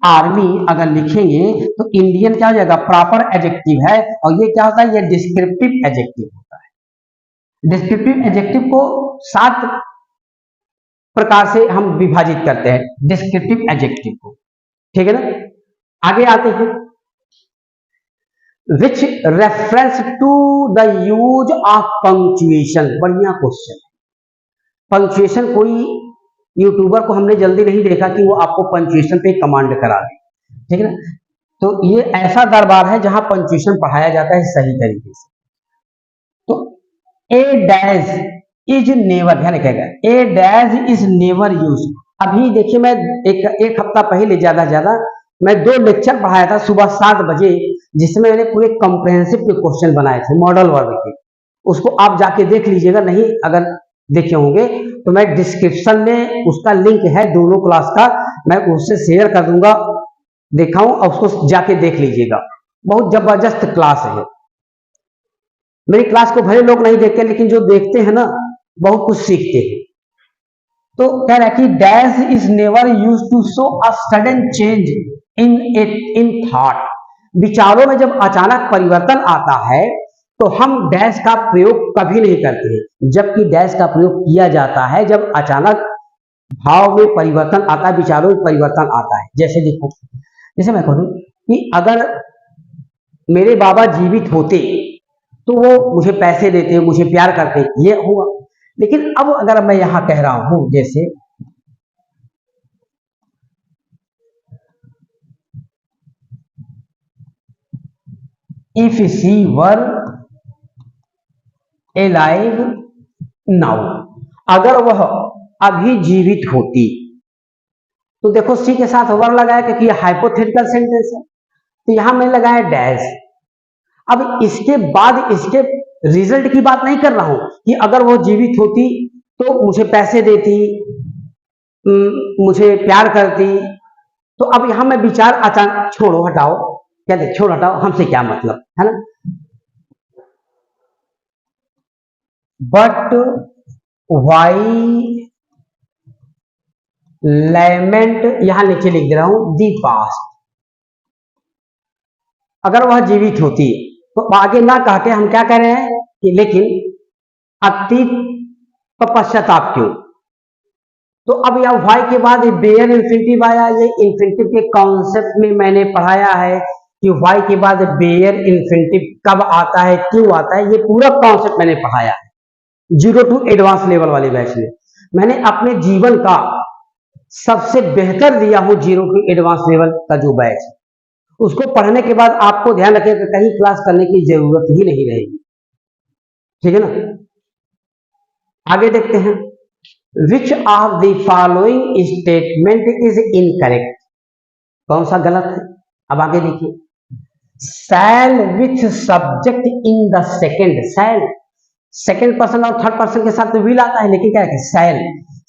आर्मी अगर लिखेंगे तो इंडियन क्या हो जाएगा? प्रॉपर एडजेक्टिव है, और ये क्या होता है? ये डिस्क्रिप्टिव एडजेक्टिव होता है। डिस्क्रिप्टिव एडजेक्टिव को 7 प्रकार से हम विभाजित करते हैं डिस्क्रिप्टिव एडजेक्टिव को, ठीक है ना। आगे आते हैं, which reference to the use of punctuation. बढ़िया क्वेश्चन। पंक्चुएशन कोई यूट्यूबर को हमने जल्दी नहीं देखा कि वो आपको पंक्चुएशन पे कमांड करा दे, ठीक है ना। तो ये ऐसा दरबार है जहां पंक्चुएशन पढ़ाया जाता है सही तरीके से। तो ए डैश इज नेवर, ध्यान रखिएगा, ए डैश इज नेवर यूज। अभी देखिए मैं एक हफ्ता पहले ज्यादा मैं 2 लेक्चर पढ़ाया था सुबह 7 बजे, जिसमें मैंने पूरे कॉम्प्रिहेंसिव के क्वेश्चन बनाए थे मॉडल वर्ग के। उसको आप जाके देख लीजिएगा, नहीं अगर देखे होंगे तो मैं डिस्क्रिप्शन में उसका लिंक है दोनों क्लास का, मैं उससे शेयर कर दूंगा, दिखाऊं, और उसको जाके देख लीजिएगा। बहुत जबरदस्त क्लास है। मेरी क्लास को भले लोग नहीं देखते, लेकिन जो देखते हैं ना बहुत कुछ सीखते हैं। तो कह रहा है कि dash is never use to show a sudden change in thought. विचारों में जब अचानक परिवर्तन आता है तो हम डैश का प्रयोग कभी नहीं करते हैं, जबकि डैश का प्रयोग किया जाता है जब अचानक भाव में परिवर्तन आता है, विचारों में परिवर्तन आता है। जैसे देखो, जैसे मैं कहूं कि अगर मेरे बाबा जीवित होते तो वो मुझे पैसे देते, मुझे प्यार करते, ये हुआ। लेकिन अब अगर मैं यहां कह रहा हूं, जैसे if she were alive now, अगर वह अभी जीवित होती, तो देखो सी के साथ वर लगाया क्योंकि ये हाइपोथेटिकल सेंटेंस है, तो यहां मैंने लगाया डैश। अब इसके बाद इसके रिजल्ट की बात नहीं कर रहा हूं कि अगर वो जीवित होती तो मुझे पैसे देती, मुझे प्यार करती। तो अब यहां मैं विचार अचानक, छोड़ो हटाओ, क्या देख, छोड़ हटाओ, हमसे क्या मतलब है ना। बट वाई लैमेंट, यहां नीचे लिख दे रहा हूं दी पास्ट। अगर वह जीवित होती तो आगे ना कह के हम क्या कह रहे हैं कि लेकिन अतीत पर पश्चाताप क्यों। तो अब यह वाई के बाद बेयर इन्फिनिटिव आया। ये इन्फिनिटिव के कॉन्सेप्ट में मैंने पढ़ाया है कि वाई के बाद बेयर इन्फिनिटिव कब आता है, क्यों आता है, ये पूरा कॉन्सेप्ट मैंने पढ़ाया है 0 to एडवांस लेवल वाले बैच में। मैंने अपने जीवन का सबसे बेहतर दिया हूं 0 to एडवांस लेवल का जो बैच है, उसको पढ़ने के बाद आपको ध्यान रखिएगा कहीं क्लास करने की जरूरत ही नहीं रहेगी, ठीक है ना। आगे देखते हैं, which of the following statement is incorrect, कौन सा गलत है। अब आगे देखिए, shall with subject in the second, shall second person और थर्ड पर्सन के साथ तो विल आता है, लेकिन क्या है shall,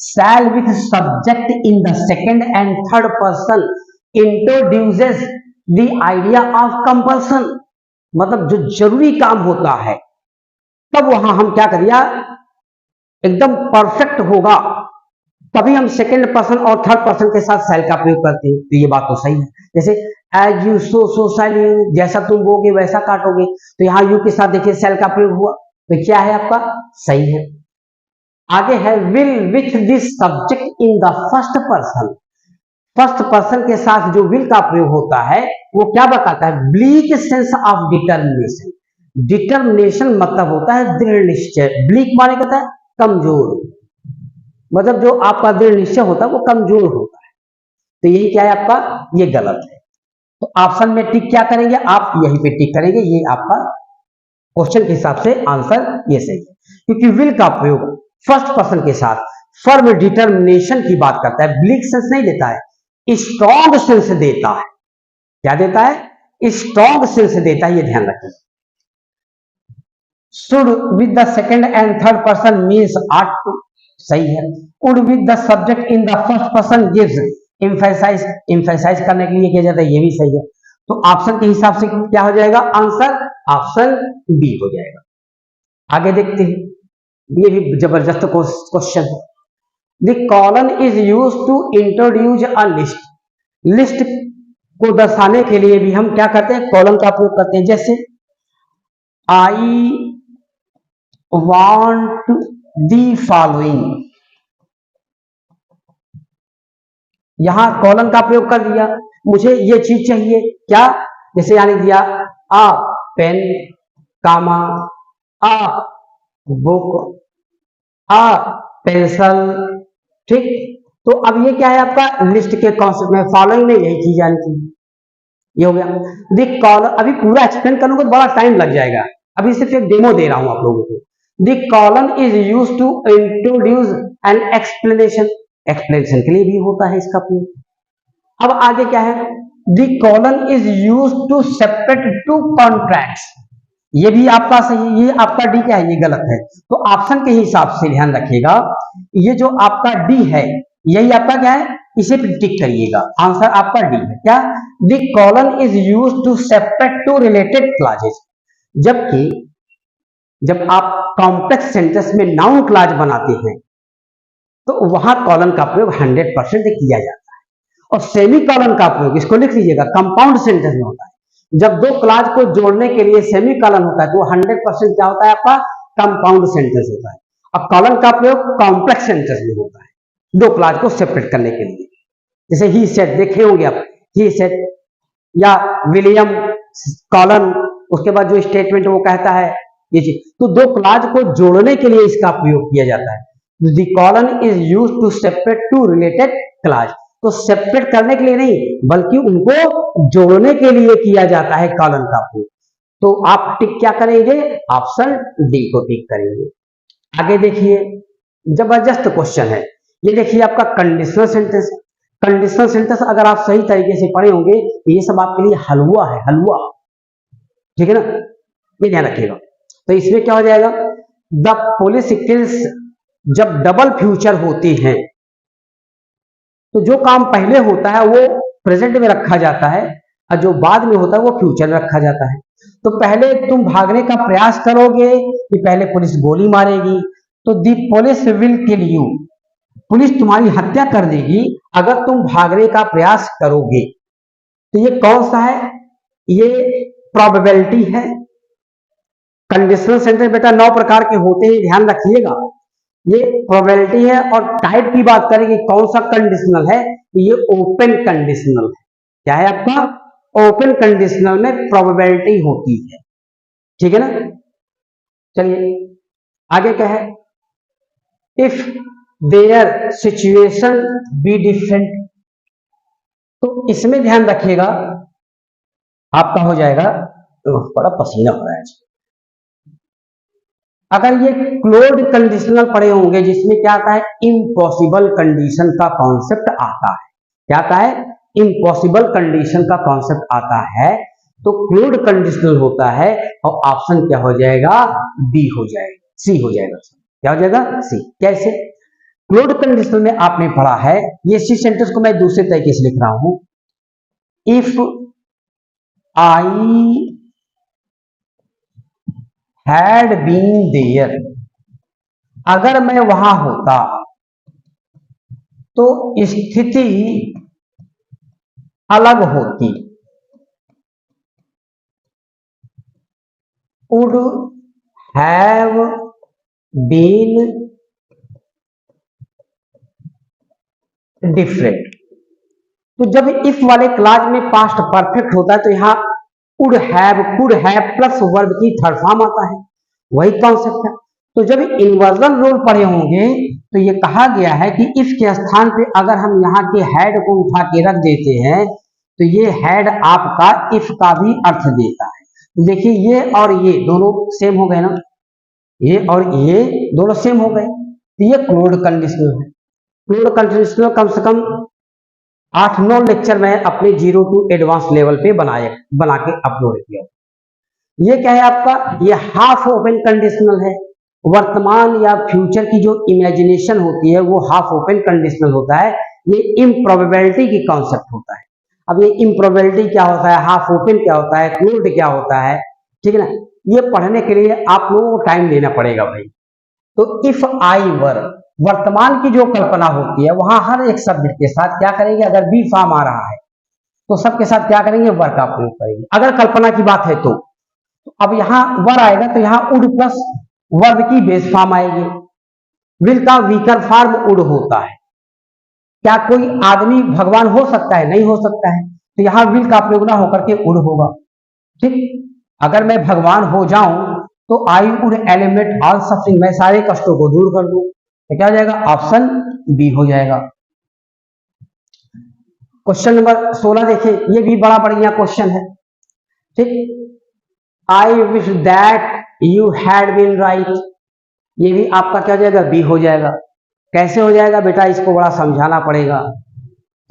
shall with subject in the second and third person introduces the idea of compulsion. मतलब जो जरूरी काम होता है तब वहां हम क्या करिए, एकदम परफेक्ट होगा तभी हम सेकेंड पर्सन और थर्ड पर्सन के साथ सैल का प्रयोग करते हैं। तो ये बात तो सही है। जैसे as you sow shall you, जैसा तुम बोगे वैसा काटोगे, तो यहां यू के साथ देखिए सैल का प्रयोग हुआ, तो क्या है आपका सही है। आगे है will with this subject in the first person, first person के साथ जो विल का प्रयोग होता है वो क्या बताता है, bleak sense of determination, determination मतलब होता है दृढ़ निश्चय, ब्लीक माने कहता है कमजोर, मतलब जो आपका दृढ़ निश्चय होता है वो कमजोर होता है। तो यही क्या है आपका, ये गलत है। तो ऑप्शन में टिक क्या करेंगे आप, यहीं पे टिक करेंगे, ये आपका क्वेश्चन के हिसाब से आंसर ये सही है, क्योंकि विल का प्रयोग फर्स्ट पर्सन के साथ फर्म डिटर्मिनेशन की बात करता है, ब्लीक सेंस नहीं देता है, स्ट्रॉन्ग सेंस देता है। क्या देता है, स्ट्रॉन्ग सेंस देता है, ये ध्यान रखें। Should with the second and third person means ought to, सही है। Would with the subject in the first person gives emphasize, emphasize करने के लिए किया जाता है, ये भी सही है। तो ऑप्शन के हिसाब से क्या हो जाएगा आंसर, ऑप्शन बी हो जाएगा। आगे देखते हैं, ये भी जबरदस्त क्वेश्चन है। The colon is use to introduce a list, list को दर्शाने के लिए भी हम क्या करते हैं, कॉलन का प्रयोग करते हैं। जैसे आई वांट दी फॉलोइंग, यहां कॉलन का प्रयोग कर दिया, मुझे ये चीज चाहिए, क्या, जैसे यानी दिया आ पेन कामा आ बुक आ पेंसिल, ठीक। तो अब ये क्या है आपका लिस्ट के कॉन्सेप्ट में, फॉलोइंग में यही चीज आनी चाहिए, ये हो गया। द कॉलन, अभी पूरा एक्सप्लेन करने को बड़ा टाइम लग जाएगा, अभी सिर्फ एक डेमो दे रहा हूं आप लोगों को। The colon is use to introduce an explanation, explanation के लिए भी होता है इसका प्रयोग। अब आगे क्या है, the colon is use to separate two contracts, ये भी आपका सही, ये आपका डी क्या है, ये गलत है। तो ऑप्शन के हिसाब से ध्यान रखिएगा, ये जो आपका डी है यही आपका क्या है, इसे टिक करिएगा, आंसर आपका डी है। क्या, the colon is use to separate two related classes, जबकि जब आप कॉम्प्लेक्स सेंटेंस में नाउन क्लास बनाते हैं तो वहां कॉलन का प्रयोग 100% किया जाता है, और सेमी कॉलन का प्रयोग, इसको लिख लीजिएगा, कंपाउंड सेंटेंस में होता है। जब दो क्लास को जोड़ने के लिए सेमी कॉलन होता है तो 100% क्या होता है आपका, कंपाउंड सेंटेंस होता है। अब कॉलन का प्रयोग कॉम्प्लेक्स सेंटेंस में होता है, दो क्लास को सेपरेट करने के लिए। जैसे ही सेट देखे होंगे आप, ही सेट या विलियम कॉलन, उसके बाद जो स्टेटमेंट वो कहता है ये चीज, तो दो क्लास को जोड़ने के लिए इसका प्रयोग किया जाता है। The colon is use to separate two related class, तो सेपरेट करने के लिए नहीं बल्कि उनको जोड़ने के लिए किया जाता है कॉलन का प्रयोग। तो आप टिक क्या करेंगे, ऑप्शन डी को टिक करेंगे। आगे देखिए, जबरदस्त क्वेश्चन है ये, देखिए आपका कंडीशनल सेंटेंस। कंडीशनल सेंटेंस अगर आप सही तरीके से पढ़े होंगे तो ये सब आपके लिए हलवा है, हलवा, ठीक है ना, ये ध्यान रखिएगा। तो इसमें क्या हो जाएगा, द पुलिस किल्स, जब डबल फ्यूचर होती है तो जो काम पहले होता है वो प्रेजेंट में रखा जाता है और जो बाद में होता है वो फ्यूचर में रखा जाता है। तो पहले तुम भागने का प्रयास करोगे कि पहले पुलिस गोली मारेगी, तो the police will kill you, police तुम्हारी हत्या कर देगी अगर तुम भागने का प्रयास करोगे। तो ये कौन सा है, ये प्रोबेबिलिटी है। कंडीशनल सेंटेंस बेटा 9 प्रकार के होते हैं, ध्यान रखिएगा, ये प्रोबेबिलिटी है। और टाइप की बात करें कि कौन सा कंडीशनल है, तो ये ओपन कंडीशनल है। क्या है आपका, ओपन कंडीशनल में प्रोबेबिलिटी होती है, ठीक है ना। चलिए आगे क्या है, if there situation be different, तो इसमें ध्यान रखिएगा आपका हो जाएगा, तो बड़ा पसीना हो रहा है। अगर ये क्लोज्ड कंडीशनल पढ़े होंगे जिसमें क्या आता है, इम्पॉसिबल कंडीशन का कॉन्सेप्ट आता है, क्या आता है, इम्पॉसिबल कंडीशन का कॉन्सेप्ट आता है, तो क्लोज्ड कंडीशनल होता है और ऑप्शन क्या हो जाएगा, बी हो जाएगा, सी हो जाएगा। क्या हो जाएगा, सी। कैसे, क्लोज्ड कंडीशनल में आपने पढ़ा है, ये सी सेंटेंस को मैं दूसरे तरीके से लिख रहा हूं, if I had been there, अगर मैं वहां होता तो स्थिति अलग होती, वुड हैव बीन डिफरेंट। तो जब इफ वाले क्लास में पास्ट परफेक्ट होता है तो यहां would have, could have plus verb की थर्ड फॉर्म आता है, वही कॉन्सेप्ट है। तो जब इन्वर्जन रूल पढ़े होंगे तो ये कहा गया है कि इफ के स्थान पे अगर हम यहाँ के हैड को उठा के रख देते हैं तो ये हैड आपका इफ का भी अर्थ देता है। तो देखिए ये और ये दोनों सेम हो गए ना, ये और ये दोनों सेम हो गए, तो ये क्लोज्ड कंडीशनल है। क्लोज्ड कंडीशनल कम से कम 8-9 लेक्चर में अपने 0 टू एडवांस लेवल पे बना के अपलोड किया। ये क्या है आपका, ये हाफ ओपन कंडीशनल है। वर्तमान या फ्यूचर की जो इमेजिनेशन होती है वो हाफ ओपन कंडीशनल होता है। ये इम्प्रोबेबिलिटी की कॉन्सेप्ट होता है। अब ये इम्प्रोबेबिलिटी क्या होता है, हाफ ओपन क्या होता है, क्लोज्ड क्या होता है, ठीक है ना, ये पढ़ने के लिए आप लोगों को टाइम देना पड़ेगा भाई। तो इफ आई वर, वर्तमान की जो कल्पना होती है वहां हर एक शब्द के साथ क्या करेंगे, अगर बी फॉर्म आ रहा है तो सबके साथ क्या करेंगे, वर का प्रयोग करेंगे। अगर कल्पना की बात है तो अब यहाँ वर आएगा तो यहाँ उड प्लस वर्ब की बेस फॉर्म आएगी। विल का वीकर फॉर्म उड होता है। क्या कोई आदमी भगवान हो सकता है, नहीं हो सकता है, तो यहाँ विल का प्रयोग ना होकर के उड होगा। ठीक, अगर मैं भगवान हो जाऊं तो I would eliminate all suffering, मैं सारे कष्टों को दूर कर दूं, तो क्या हो जाएगा, ऑप्शन बी हो जाएगा। क्वेश्चन नंबर 16 देखिए, ये भी बड़ा बढ़िया क्वेश्चन है। ठीक, I wish that you had been right, ये भी आपका क्या हो जाएगा, बी हो जाएगा। कैसे हो जाएगा बेटा, इसको बड़ा समझाना पड़ेगा।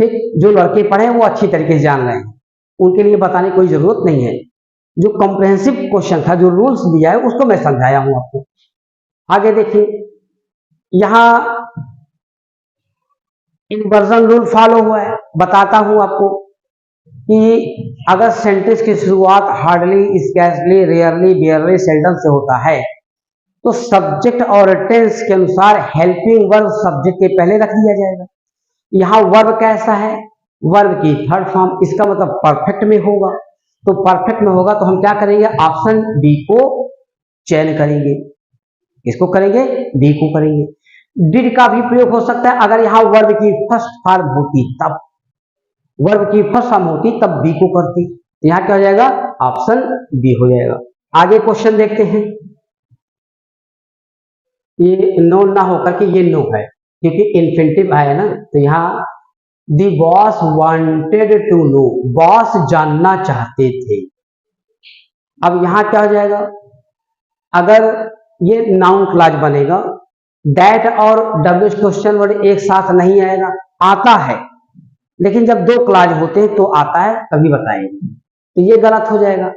ठीक, जो लड़के पढ़े वो अच्छी तरीके से जान रहे हैं, उनके लिए बताने की कोई जरूरत नहीं है। जो कॉम्प्रिहेंसिव क्वेश्चन था, जो रूल्स दिया है उसको मैं समझाया हूं आपको। आगे देखिए, यहां इन्वर्जन रूल फॉलो हुआ है। बताता हूं आपको कि अगर सेंटेंस की शुरुआत हार्डली, स्कैर्सली, रेयरली, बेयरली, सेल्डम से होता है तो सब्जेक्ट और टेंस के अनुसार हेल्पिंग वर्ब सब्जेक्ट के पहले रख दिया जाएगा। यहाँ वर्ब कैसा है, वर्ब की थर्ड फॉर्म, इसका मतलब परफेक्ट में होगा। तो परफेक्ट में होगा तो हम क्या करेंगे, ऑप्शन बी को चयन करेंगे। इसको करेंगे, बी को करेंगे। डिड का भी प्रयोग हो सकता है, अगर यहाँ वर्ब की फर्स्ट फॉर्म होती तब, वर्ब की फर्स्ट फॉर्म होती तब बी को करती। यहाँ क्या हो जाएगा, ऑप्शन बी हो जाएगा। आगे क्वेश्चन देखते हैं। ये नो ना होकर के ये नो है, क्योंकि इन्फिनिटिव आया ना, तो यहाँ the boss wanted to know, boss जानना चाहते थे। अब यहाँ क्या हो जाएगा, अगर ये नाउन क्लॉज बनेगा, दैट और डब्ल्यू क्वेश्चन वर्ड एक साथ नहीं आएगा, आता है लेकिन जब दो क्लॉज होते हैं तो आता है, तभी बताएंगे, तो ये गलत हो जाएगा।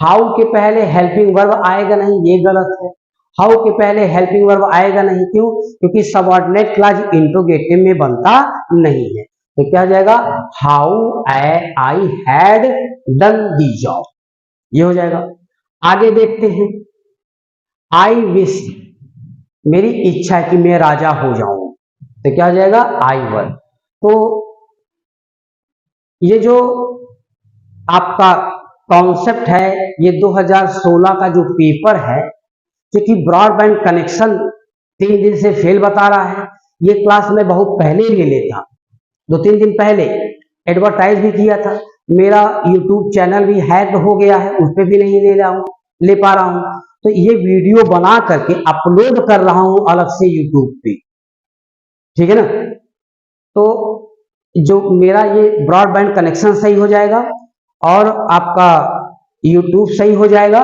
हाउ के पहले हेल्पिंग वर्ब आएगा नहीं, ये गलत है। हाउ के पहले हेल्पिंग वर्ब आएगा नहीं, क्यों, क्योंकि सबऑर्डिनेट क्लॉज इंट्रोगेटिव में बनता नहीं है। तो क्या हो जाएगा, how I had done the job, ये हो जाएगा। आगे देखते हैं, आई विश, मेरी इच्छा है कि मैं राजा हो जाऊं, तो क्या हो जाएगा, आई वर। तो ये जो आपका कॉन्सेप्ट है, ये 2016 का जो पेपर है, क्योंकि ब्रॉडबैंड कनेक्शन 3 दिन से फेल बता रहा है। ये क्लास में बहुत पहले ले लेता, 2-3 दिन पहले एडवर्टाइज भी किया था। मेरा यूट्यूब चैनल भी हैक हो गया है, उस पर भी नहीं ले पा रहा हूं, तो ये वीडियो बना करके अपलोड कर रहा हूं अलग से यूट्यूब पे, ठीक है ना। तो जो मेरा ये ब्रॉडबैंड कनेक्शन सही हो जाएगा और आपका यूट्यूब सही हो जाएगा,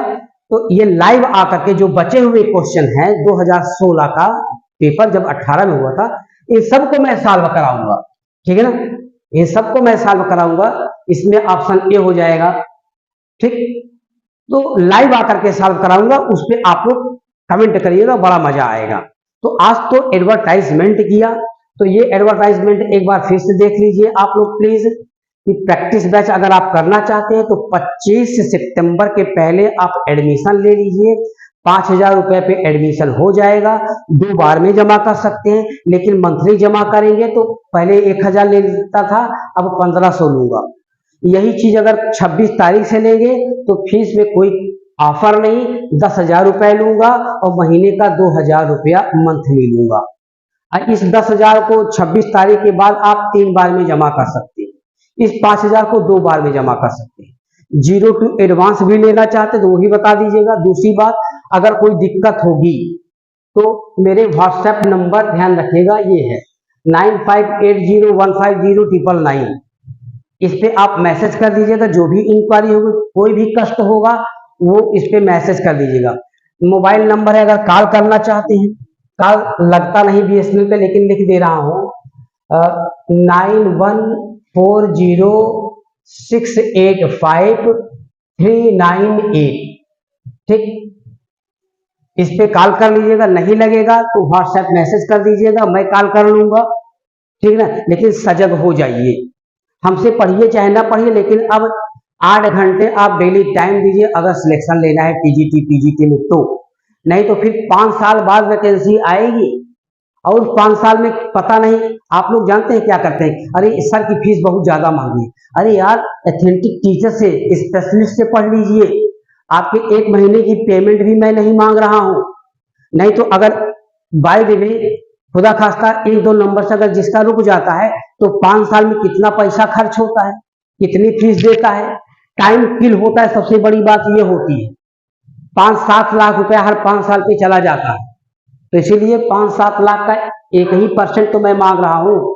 तो ये लाइव आकर के जो बचे हुए क्वेश्चन हैं 2016 का पेपर जब 18 में हुआ था, इन सबको मैं सॉल्व कराऊंगा, ठीक है ना, इन सबको मैं सॉल्व कराऊंगा। इसमें ऑप्शन ए हो जाएगा, ठीक। तो लाइव आकर के सॉल्व कराऊंगा, उस पर आप लोग कमेंट करिएगा, बड़ा मजा आएगा। तो आज तो एडवर्टाइजमेंट किया, तो ये एडवर्टाइजमेंट एक बार फिर से देख लीजिए आप लोग प्लीज, कि प्रैक्टिस बैच अगर आप करना चाहते हैं तो 25 सितंबर के पहले आप एडमिशन ले लीजिए। 5,000 रुपए पे एडमिशन हो जाएगा, 2 बार में जमा कर सकते हैं, लेकिन मंथली जमा करेंगे तो पहले 1,000 ले लेता था, अब 1,500 लूंगा। यही चीज अगर 26 तारीख से लेंगे तो फीस में कोई ऑफर नहीं, 10,000 रुपए लूंगा और महीने का 2,000 रुपया मंथली लूंगा। इस 10,000 को 26 तारीख के बाद आप 3 बार में जमा कर सकते हैं, इस 5,000 को 2 बार में जमा कर सकते हैं। जीरो टू एडवांस भी लेना चाहते तो वो भी बता दीजिएगा। दूसरी बात, अगर कोई दिक्कत होगी तो मेरे व्हाट्सएप नंबर ध्यान रखिएगा, ये है 9580150999। इस पे आप मैसेज कर दीजिएगा, जो भी इंक्वायरी होगी, कोई भी कष्ट होगा वो इस पे मैसेज कर दीजिएगा। मोबाइल नंबर है, अगर कॉल करना चाहते हैं, कॉल लगता नहीं BSNL पे, लेकिन लिख दे रहा हूँ 9140685398। ठीक, इस पे कॉल कर लीजिएगा। नहीं लगेगा तो व्हाट्सएप मैसेज कर दीजिएगा, मैं कॉल कर लूंगा। ठीक ना, लेकिन सजग हो जाइए, हमसे पढ़िए चाहे ना पढ़िए, लेकिन अब 8 घंटे आप डेली टाइम दीजिए अगर सिलेक्शन लेना है TGT PGT में तो। नहीं तो फिर 5 साल बाद वैकेंसी आएगी और 5 साल में पता नहीं, आप लोग जानते हैं क्या करते हैं, अरे सर की फीस बहुत ज्यादा मांगी है। अरे यार, एथेंटिक टीचर से, स्पेशलिस्ट से पढ़ लीजिए, आपके 1 महीने की पेमेंट भी मैं नहीं मांग रहा हूं। नहीं तो अगर बाय द वे खुदा खास्ता 1-2 नंबर से अगर जिसका रुक जाता है तो 5 साल में कितना पैसा खर्च होता है, कितनी फीस देता है, टाइम किल होता है। सबसे बड़ी बात ये होती है 5-7 लाख रुपया हर 5 साल पे चला जाता है। तो इसीलिए 5-7 लाख का 1% तो मैं मांग रहा हूं।